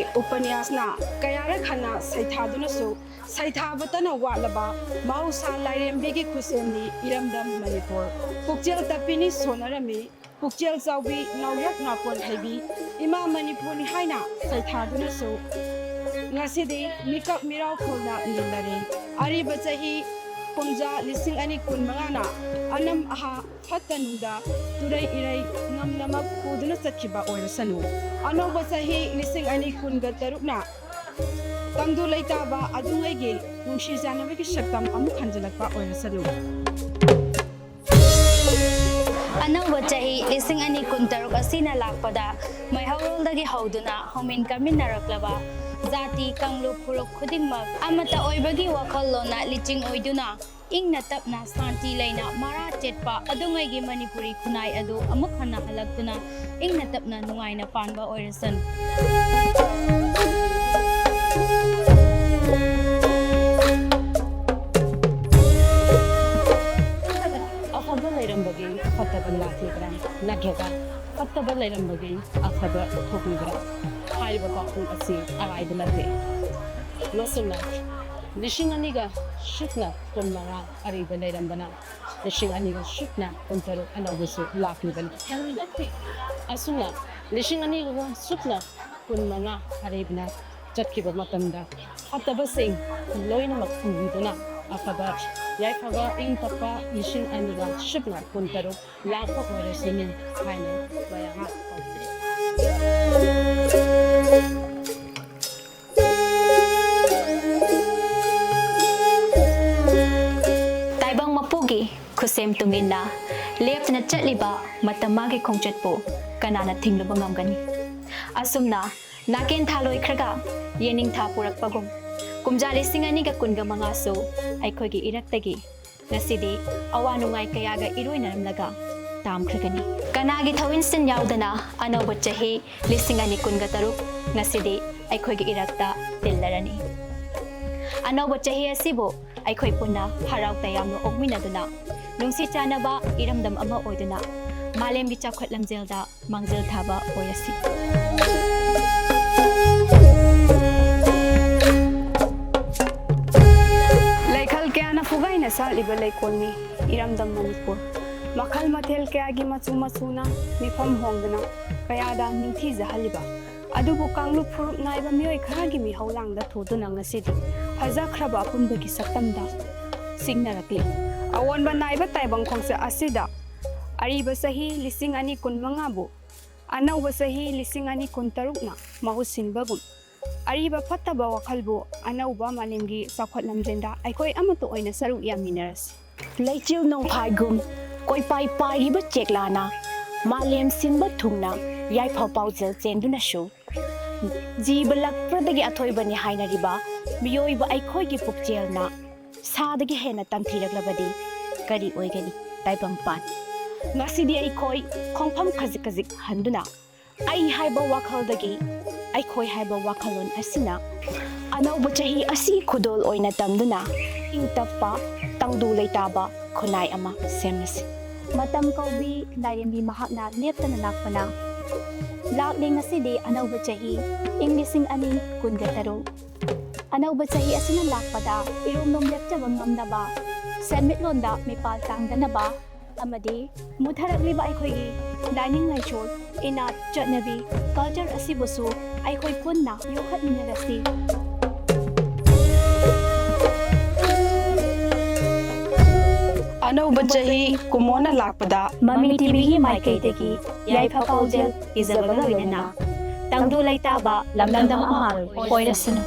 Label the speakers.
Speaker 1: ꯉꯁꯤꯒꯤ ꯎꯄꯟꯌꯥꯁꯅ ꯀꯌꯥꯔꯛ ꯍꯟꯅ ꯁꯩꯊꯥꯗꯨꯅꯁꯨ ꯁꯩꯊꯥꯕꯇꯅ ꯋꯥꯠꯂꯕ ꯃꯍꯧꯁꯥ ꯂꯥꯏꯔꯦꯝꯕꯤꯒꯤ ꯈꯨꯠꯁꯦꯝꯅꯤ ꯏꯔꯝꯗꯝ ꯃꯅꯤꯄꯨꯔ ꯄꯨꯛꯆꯦꯜ ꯇꯞꯄꯤꯅꯤ ꯁꯣꯟꯅꯔꯝꯃꯤ ꯄꯨꯛꯆꯦꯜ ꯆꯥꯎꯕꯤ ꯅꯥꯎꯌꯣꯛ ꯅꯥꯄꯣꯟ ꯍꯩꯕꯤ ꯏꯃꯥ ꯃꯅꯤꯄꯨꯔꯅꯤ ꯍꯥꯏꯅ ꯁꯩꯊꯥꯗꯨꯅꯁꯨ ꯉꯁꯤꯗꯤ ꯃꯤꯀꯞ ꯃꯤꯔꯥꯎ ꯐꯨꯜꯅ ꯅꯤꯜꯂꯔꯦ ꯑꯔꯤꯕ ꯆꯍꯤ ꯀꯨꯝꯖꯥ 2025ꯅ ꯑꯅꯝ ꯑꯍꯥ ꯐꯠꯇ ꯅꯨꯡꯗ ꯇꯨꯔꯩ ꯏꯔꯩ ꯉꯝꯅꯃꯛ ꯄꯨꯗꯨꯅ ꯆꯠꯈꯤꯕ ꯑꯣꯏꯔꯁꯅꯨ ꯑꯅꯧꯕ ꯆꯍꯤ 2023ꯅ ꯇꯪꯗꯨ ꯂꯩꯇꯥꯕ ꯑꯗꯨꯉꯩꯒꯤ ꯅꯨꯡꯁꯤ ꯆꯥꯟꯅꯕꯒꯤ ꯁꯛꯇꯝ ꯑꯃꯨꯛ ꯍꯟꯖꯤꯜꯂꯛꯄ ꯑꯣꯏꯔꯁꯅꯨ
Speaker 2: ꯑꯅꯧꯕ ꯆꯍꯤ 2023 ꯑꯁꯤꯅ ꯂꯥꯛꯄꯗ ꯃꯩꯍꯧꯔꯣꯜꯗꯒꯤ ꯍꯧꯗꯨꯅ ꯍꯧꯃꯤꯟ ꯀꯥꯃꯤꯟꯅꯔꯛꯂꯕ ꯖꯥꯇꯤ ꯀꯥꯡꯂꯨꯞ ꯐꯨꯔꯨꯞ ꯈꯨꯗꯤꯡꯃꯛ ꯑꯃꯠꯇ ꯑꯣꯏꯕꯒꯤ ꯋꯥꯈꯜꯂꯣꯟꯅ ꯂꯤꯆꯤꯡ ꯑꯣꯏꯗꯨꯅ ꯏꯪꯅ ꯇꯞꯅ ꯁꯥꯟꯇꯤ ꯂꯩꯅ ꯃꯔꯥ ꯆꯦꯠꯄ ꯑꯗꯨꯉꯩꯒꯤ ꯃꯅꯤꯄꯨꯔꯤ ꯈꯨꯟꯅꯥꯏ ꯑꯗꯨ ꯑꯃꯨꯛ ꯍꯟꯅ ꯍꯜꯂꯛꯇꯨꯅ ꯏꯪꯅ ꯇꯞꯅ ꯅꯨꯡꯉꯥꯏꯅ ꯄꯥꯟꯕ ꯑꯣꯏꯔꯁꯅꯨ
Speaker 3: ꯑꯐꯕ ꯂꯩꯔꯝꯕꯒꯤ ꯐꯠꯇꯕ ꯂꯥꯛꯈꯤꯕ꯭ꯔꯥ ꯅꯠꯇ꯭ꯔꯒ ꯐꯠꯇꯕ ꯂꯩꯔꯝꯕꯒꯤ ꯑꯐꯕ ꯊꯣꯛꯂꯤꯕ꯭ꯔꯥ ꯍꯥꯏꯔꯤꯕ ꯄꯥꯎꯈꯨꯝ ꯑꯁꯤ ꯑꯔꯥꯏꯕ ꯅꯠꯇꯦ ꯃꯁꯤꯅ 2023 ꯑꯔꯤꯕ ꯂꯩꯔꯝꯕꯅ 2023 ꯑꯅꯧꯕꯁꯨ ꯂꯥꯛꯂꯤꯕꯅꯤ ꯑꯁꯨꯝꯅ 2015 ꯑꯔꯤꯕꯅ ꯆꯠꯈꯤꯕ ꯃꯇꯝꯗ ꯐꯠꯇꯕꯁꯤꯡ ꯂꯣꯏꯅꯃꯛ ꯎꯕꯤꯗꯨꯅ ꯑꯐꯕ ꯌꯥꯏꯐꯕ ꯏꯪ ꯇꯞꯄ 2023 ꯂꯥꯛꯄ ꯑꯣꯏꯔꯁꯅꯨ ꯍꯥꯏꯅ ꯃꯌꯥꯝꯅ ꯄꯥꯎꯖꯩ
Speaker 2: ꯇꯥꯏꯕꯪ ꯃꯄꯨꯒꯤ ꯈꯨꯠꯁꯦꯝ ꯇꯨꯡꯏꯟꯅ ꯂꯦꯞꯇꯅ ꯆꯠꯂꯤꯕ ꯃꯇꯝ ꯃꯥꯒꯤ ꯈꯣꯡꯆꯠꯄꯨ ꯀꯅꯥꯅ ꯊꯤꯡꯂꯨꯕ ꯉꯝꯒꯅꯤ ꯑꯁꯨꯝꯅ ꯅꯥꯀꯦꯟ ꯊꯥ ꯂꯣꯏꯈ꯭ꯔꯒ ꯌꯦꯅꯤꯡꯊꯥ ꯄꯨꯔꯛꯄꯒꯨꯝ ꯀꯨꯝꯖꯥ 2025ꯁꯨ ꯑꯩꯈꯣꯏꯒꯤ ꯏꯔꯛꯇꯒꯤ ꯉꯁꯤꯗꯤ ꯑꯋꯥ ꯅꯨꯡꯉꯥꯏ ꯀꯌꯥꯒ ꯏꯔꯣꯏꯅꯔꯝꯂꯒ ꯇꯥꯝꯈ꯭ꯔꯒꯅꯤ ꯀꯅꯥꯒꯤ ꯊꯧꯏꯟꯁꯤꯟ ꯌꯥꯎꯗꯅ ꯑꯅꯧꯕ ꯆꯍꯤ 2023 ꯉꯁꯤꯗꯤ ꯑꯩꯈꯣꯏꯒꯤ ꯏꯔꯛꯇ ꯇꯤꯜꯂꯔꯅꯤ ꯑꯅꯧꯕ ꯆꯍꯤ ꯑꯁꯤꯕꯨ ꯑꯩꯈꯣꯏ ꯄꯨꯟꯅ ꯍꯔꯥꯎ ꯇꯌꯥꯝꯅ ꯑꯣꯛꯃꯤꯟꯅꯗꯨꯅ ꯅꯨꯡꯁꯤ ꯆꯥꯟꯅꯕ ꯏꯔꯝꯗꯝ ꯑꯃ ꯑꯣꯏꯗꯨꯅ ꯃꯥꯂꯦꯝꯒꯤ ꯆꯥꯎꯈꯠ ꯂꯝꯖꯦꯜꯗ ꯃꯥꯡꯖꯤꯜ ꯊꯥꯕ ꯑꯣꯏꯔꯁꯤ
Speaker 1: ꯂꯩꯈꯜ ꯀꯌꯥꯅ ꯐꯨꯒꯥꯏꯅ ꯁꯥꯠꯂꯤꯕ ꯂꯩꯀꯣꯜꯅꯤ ꯏꯔꯝꯗꯝ ꯃꯅꯤꯄꯨꯔ ꯃꯈꯜ ꯃꯊꯦꯜ ꯀꯌꯥꯒꯤ ꯃꯆꯨ ꯃꯆꯨꯅ ꯃꯤꯐꯝ ꯍꯣꯡꯗꯨꯅ ꯀꯌꯥꯗ ꯅꯤꯡꯊꯤꯖꯍꯜꯂꯤꯕ ꯑꯗꯨꯕꯨ ꯀꯥꯡꯂꯨꯞ ꯐꯨꯔꯨꯞ ꯅꯥꯏꯕ ꯃꯤꯑꯣꯏ ꯈꯔꯒꯤ ꯃꯤꯍꯧꯂꯥꯡꯗ ꯊꯨꯗꯨꯅ ꯉꯁꯤꯗꯤ ꯐꯖꯈ꯭ꯔꯕ ꯑꯄꯨꯟꯕꯒꯤ ꯁꯛꯇꯝꯗ ꯁꯤꯡꯅꯔꯛꯂꯤ ꯑꯑꯣꯟꯕ ꯅꯥꯏꯕ ꯇꯥꯏꯕꯪ ꯈꯣꯡꯆꯠ ꯑꯁꯤꯗ ꯑꯔꯤꯕ ꯆꯍꯤ 2025ꯕꯨ ꯑꯅꯧꯕ ꯆꯍꯤ 2023ꯅ ꯃꯍꯨꯠ ꯁꯤꯟꯕꯒꯨꯝ ꯑꯔꯤꯕ ꯐꯠꯇꯕ ꯋꯥꯈꯜꯕꯨ ꯑꯅꯧꯕ ꯃꯥꯂꯦꯝꯒꯤ ꯆꯥꯎꯈꯠ ꯂꯝꯖꯦꯜꯗ ꯑꯩꯈꯣꯏ ꯑꯃꯠꯇ ꯑꯣꯏꯅ ꯁꯔꯨꯛ ꯌꯥꯃꯤꯟꯅꯔꯁꯤ
Speaker 4: ꯂꯩꯆꯤꯜ ꯅꯣꯡꯐꯥꯏꯒꯨꯝ ꯀꯣꯏꯄꯥꯏ ꯄꯥꯏꯔꯤꯕ ꯆꯦꯛꯂꯥꯅ ꯃꯥꯂꯦꯝ ꯁꯤꯟꯕ ꯊꯨꯡꯅ ꯌꯥꯏꯐ ꯄꯥꯎꯖꯦꯜ ꯆꯦꯟꯗꯨꯅꯁꯨ ꯖꯤꯕ ꯂꯛꯄꯗꯒꯤ ꯑꯊꯣꯏꯕꯅꯤ ꯍꯥꯏꯅꯔꯤꯕ ꯃꯤꯑꯣꯏꯕ ꯑꯩꯈꯣꯏꯒꯤ ꯄꯨꯛꯆꯦꯜꯅ ꯁꯥꯗꯒꯤ ꯍꯦꯟꯅ ꯇꯝꯊꯤꯔꯛꯂꯕꯗꯤ ꯀꯔꯤ ꯑꯣꯏꯒꯅꯤ ꯇꯥꯏꯕꯪꯄꯥꯟ ꯉꯁꯤꯗꯤ ꯑꯩꯈꯣꯏ ꯈꯣꯡꯐꯝ ꯈꯖꯤꯛ ꯈꯖꯤꯛ ꯍꯟꯗꯨꯅ ꯑꯩ ꯍꯥꯏꯕ ꯋꯥꯈꯜꯗꯒꯤ ꯑꯩꯈꯣꯏ ꯍꯥꯏꯕ ꯋꯥꯈꯜꯂꯣꯟ ꯑꯁꯤꯅ ꯑꯅꯧꯕ ꯆꯍꯤ ꯑꯁꯤ ꯈꯨꯗꯣꯜ ꯑꯣꯏꯅ ꯇꯝꯗꯨꯅ ꯏꯪ ꯇꯞꯄ ꯇꯪꯗꯨ ꯂꯩꯇꯥꯕ ꯈꯨꯟꯅꯥꯏ ꯑꯃ ꯁꯦꯝꯂꯁꯤ
Speaker 2: ꯃꯇꯝ ꯀꯧꯕꯤ ꯂꯥꯏꯔꯦꯝꯕꯤ ꯃꯍꯥꯛꯅ ꯂꯦꯞꯇꯅ ꯂꯥꯛꯄꯅ ꯂꯥꯛꯂꯤ ꯉꯁꯤꯗꯤ ꯑꯅꯧꯕ ꯆꯍꯤ ꯏꯪ 2023 ꯑꯅꯧꯕ ꯆꯍꯤ ꯑꯁꯤꯅ ꯂꯥꯛꯄꯗ ꯏꯔꯣꯝꯂꯣꯝ ꯂꯦꯞꯆꯕ ꯉꯝꯅꯕ ꯁꯦꯟꯃꯤꯠꯂꯣꯟꯗ ꯃꯤꯄꯥꯜ ꯇꯥꯡꯗꯅꯕ ꯑꯃꯗꯤ ꯃꯨꯊꯔꯛꯂꯤꯕ ꯑꯩꯈꯣꯏꯒꯤ ꯂꯥꯏꯅꯤꯡ ꯂꯥꯏꯁꯣꯜ ꯏꯅꯥꯠ ꯆꯠꯅꯕꯤ ꯀꯜꯆꯔ ꯑꯁꯤꯕꯨꯁꯨ ꯑꯩꯈꯣꯏ ꯄꯨꯟꯅ ꯌꯣꯛꯈꯠꯃꯤꯟꯅꯔꯁꯤ
Speaker 1: ꯑꯅꯧꯕ ꯆꯍꯤ ꯀꯨꯝꯑꯣꯟꯅ ꯂꯥꯛꯄꯗ
Speaker 2: ꯃꯃꯤꯇꯤꯚꯤꯒꯤ ꯃꯥꯏꯀꯩꯗꯒꯤ ꯌꯥꯏꯐ ꯄꯥꯎꯖꯦꯜ ꯄꯤꯖꯕꯒ ꯂꯣꯏꯅꯅ ꯇꯪꯗꯨ ꯂꯩꯇꯥꯕ ꯂꯝꯗꯝ ꯑꯃ ꯑꯣꯏꯔꯁꯅꯨ